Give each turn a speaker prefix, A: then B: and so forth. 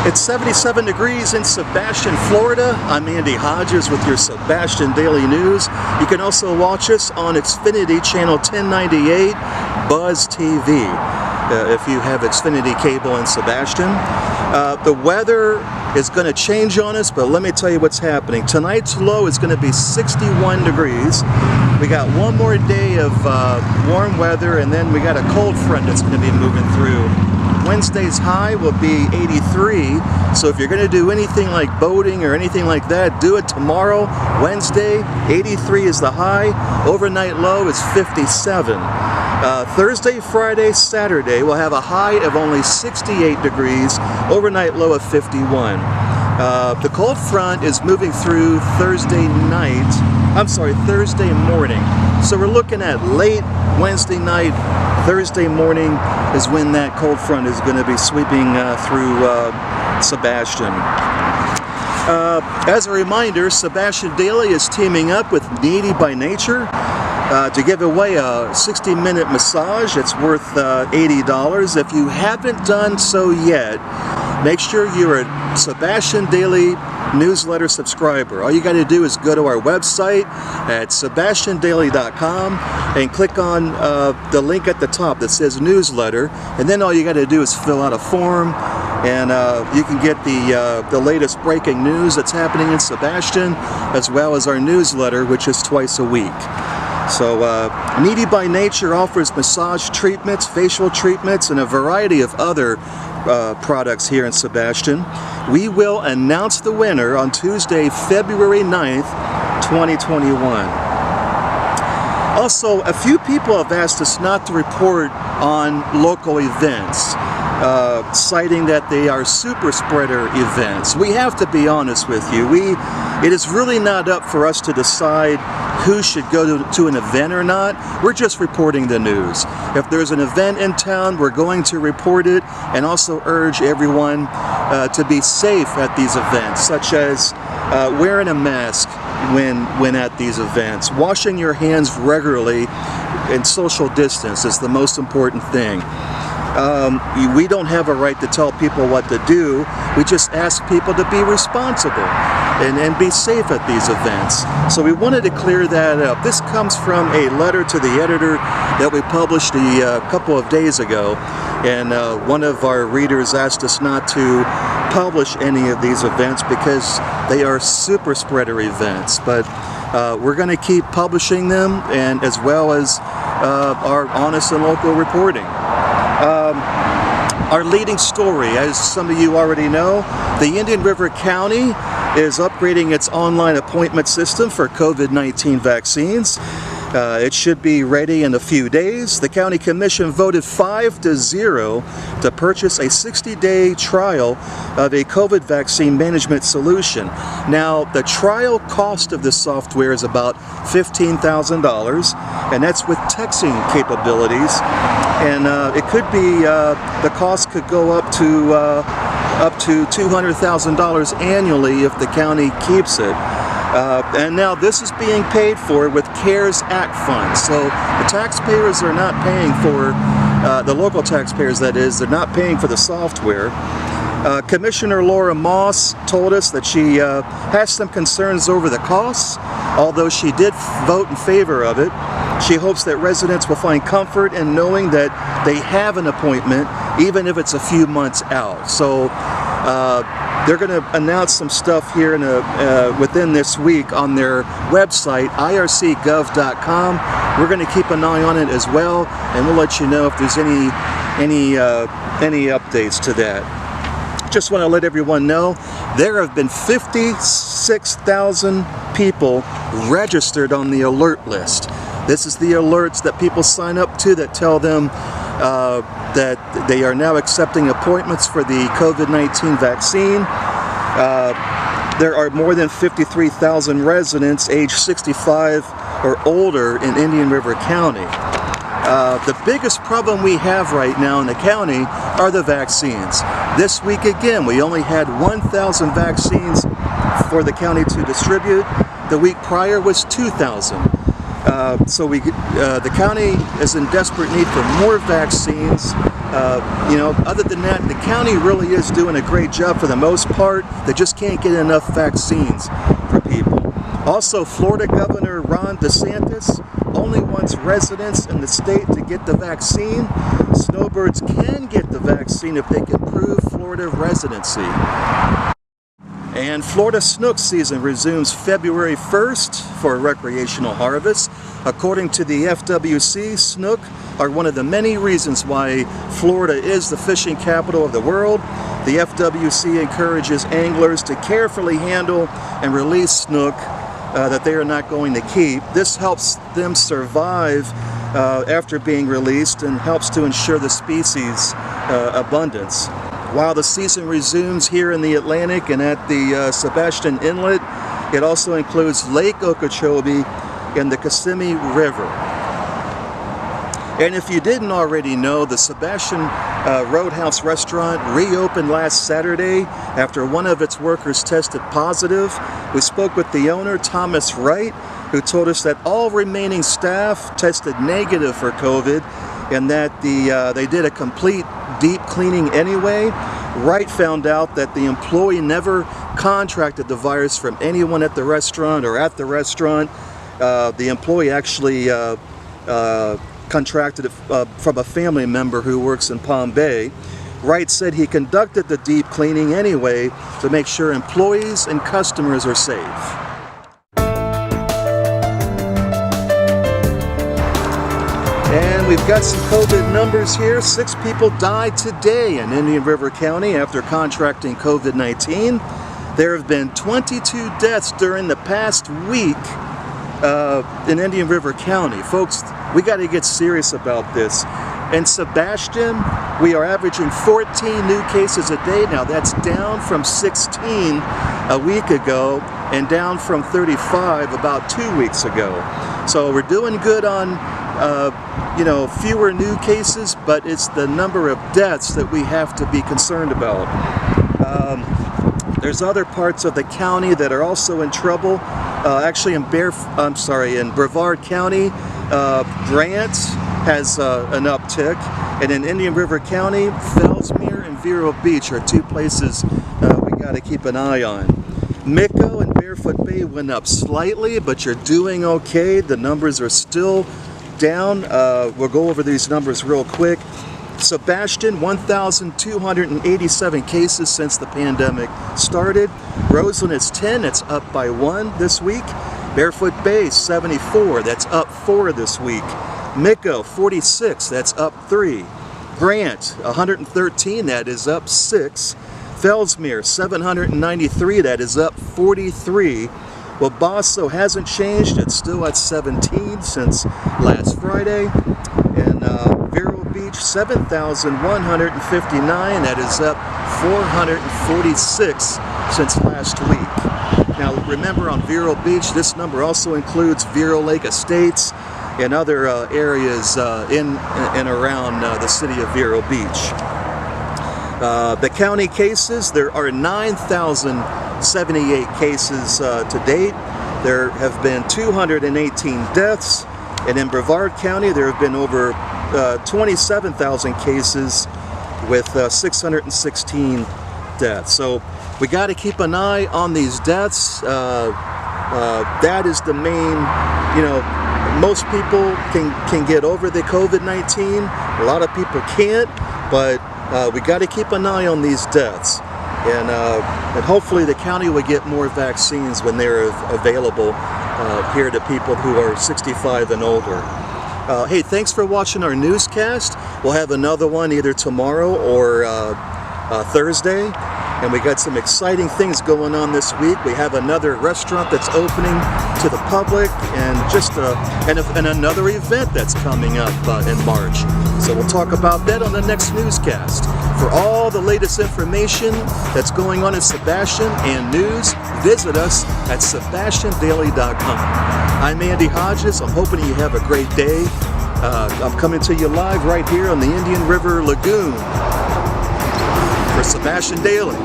A: It's 77 degrees in Sebastian, Florida. I'm Andy Hodges with your Sebastian Daily News. You can also watch us on Xfinity Channel 1098, Buzz TV, if you have Xfinity cable in Sebastian. The weather is going to change on us, but let me tell you what's happening. Tonight's low is going to be 61 degrees. We got one more day of warm weather, and then we got a cold front that's going to be moving through. Wednesday's high will be 83, so if you're going to do anything like boating or anything like that, do it tomorrow, Wednesday. 83 is the high. Overnight low is 57. Thursday, Friday, Saturday, we'll have a high of only 68 degrees, overnight low of 51. The cold front is moving through Thursday morning. So we're looking at late Wednesday night, Thursday morning is when that cold front is going to be sweeping through Sebastian. As a reminder, Sebastian Daily is teaming up with Needy by Nature to give away a 60-minute massage. It's worth $80. If you haven't done so yet, make sure you're a Sebastian Daily newsletter subscriber. All you got to do is go to our website at sebastiandaily.com and click on the link at the top that says newsletter, and then all you got to do is fill out a form, and you can get the latest breaking news that's happening in Sebastian, as well as our newsletter, which is twice a week. So Needy by Nature offers massage treatments, facial treatments, and a variety of other products here in Sebastian. We will announce the winner on Tuesday, February 9th, 2021. Also, a few people have asked us not to report on local events, citing that they are super spreader events. We have to be honest with you. It is really not up for us to decide who should go to an event or not. We're just reporting the news. If there's an event in town, we're going to report it, and also urge everyone to be safe at these events, such as wearing a mask when at these events, washing your hands regularly, and social distance is the most important thing. We don't have a right to tell people what to do. We just ask people to be responsible and be safe at these events. So we wanted to clear that up. This comes from a letter to the editor that we published a couple of days ago, and one of our readers asked us not to publish any of these events because they are super spreader events, but we're going to keep publishing them, and as well as our honest and local reporting. Our leading story, as some of you already know, the Indian River County is upgrading its online appointment system for COVID-19 vaccines. It should be ready in a few days. The County Commission voted 5-0 to purchase a 60-day trial of a COVID vaccine management solution. Now, the trial cost of this software is about $15,000, and that's with texting capabilities. And it could be, the cost could go up to $200,000 annually if the county keeps it. And now this is being paid for with CARES Act funds. So the taxpayers are not paying for, the local taxpayers that is, they're not paying for the software. Commissioner Laura Moss told us that she has some concerns over the costs, although she did vote in favor of it. She hopes that residents will find comfort in knowing that they have an appointment, even if it's a few months out. So they're going to announce some stuff here within this week on their website, ircgov.com. We're going to keep an eye on it as well, and we'll let you know if there's any updates to that. Just want to let everyone know there have been 56,000 people registered on the alert list. This is the alerts that people sign up to that tell them that they are now accepting appointments for the COVID-19 vaccine. There are more than 53,000 residents aged 65 or older in Indian River County. The biggest problem we have right now in the county are the vaccines. This week again, we only had 1,000 vaccines for the county to distribute. The week prior was 2,000. So the county is in desperate need for more vaccines. Other than that, the county really is doing a great job for the most part. They just can't get enough vaccines for people. Also, Florida Governor Ron DeSantis only wants residents in the state to get the vaccine. Snowbirds can get the vaccine if they can prove Florida residency. And Florida snook season resumes February 1st for recreational harvest. According to the FWC, snook are one of the many reasons why Florida is the fishing capital of the world. The FWC encourages anglers to carefully handle and release snook that they are not going to keep. This helps them survive after being released and helps to ensure the species abundance. While the season resumes here in the Atlantic and at the Sebastian Inlet, it also includes Lake Okeechobee and the Kissimmee River. And if you didn't already know, the Sebastian Roadhouse restaurant reopened last Saturday after one of its workers tested positive. We spoke with the owner, Thomas Wright, who told us that all remaining staff tested negative for COVID and that they did a complete deep cleaning anyway. Wright found out that the employee never contracted the virus from anyone at the restaurant or at the restaurant. The employee actually contracted it from a family member who works in Palm Bay. Wright said he conducted the deep cleaning anyway to make sure employees and customers are safe. And we've got some COVID numbers here. 6 people died today in Indian River County after contracting COVID-19. There have been 22 deaths during the past week in Indian River County. Folks, we got to get serious about this. In Sebastian, we are averaging 14 new cases a day now. That's down from 16 a week ago and down from 35 about 2 weeks ago. So we're doing good on fewer new cases, but it's the number of deaths that we have to be concerned about. There's other parts of the county that are also in trouble. Actually, in Brevard County, Grant has an uptick, and in Indian River County, Fellsmere and Vero Beach are 2 places we got to keep an eye on. Micco and Barefoot Bay went up slightly, but you're doing okay. The numbers are still down. We'll go over these numbers real quick. Sebastian, 1,287 cases since the pandemic started. Roseland is 10, it's up by 1 this week. Barefoot Bay, 74, that's up 4 this week. Micco, 46, that's up 3. Grant, 113, that is up 6. Fellsmere, 793, that is up 43. Wabasso hasn't changed, it's still at 17 since last Friday. And Vero Beach, 7,159, that is up 446 since last week. Now remember, on Vero Beach, this number also includes Vero Lake Estates and other areas in and around the city of Vero Beach. The county cases, there are 9,078 cases to date. There have been 218 deaths, and in Brevard County there have been over 27,000 cases with 616 deaths. So we got to keep an eye on these deaths. That is the main, most people can get over the COVID-19. A lot of people can't, but we got to keep an eye on these deaths. And hopefully the county will get more vaccines when they're available here to people who are 65 and older. Hey, thanks for watching our newscast. We'll have another one either tomorrow or Thursday. And we got some exciting things going on this week. We have another restaurant that's opening to the public, and just and another event that's coming up in March. So we'll talk about that on the next newscast. For all the latest information that's going on in Sebastian and news, visit us at SebastianDaily.com. I'm Andy Hodges. I'm hoping you have a great day. I'm coming to you live right here on the Indian River Lagoon for Sebastian Daily.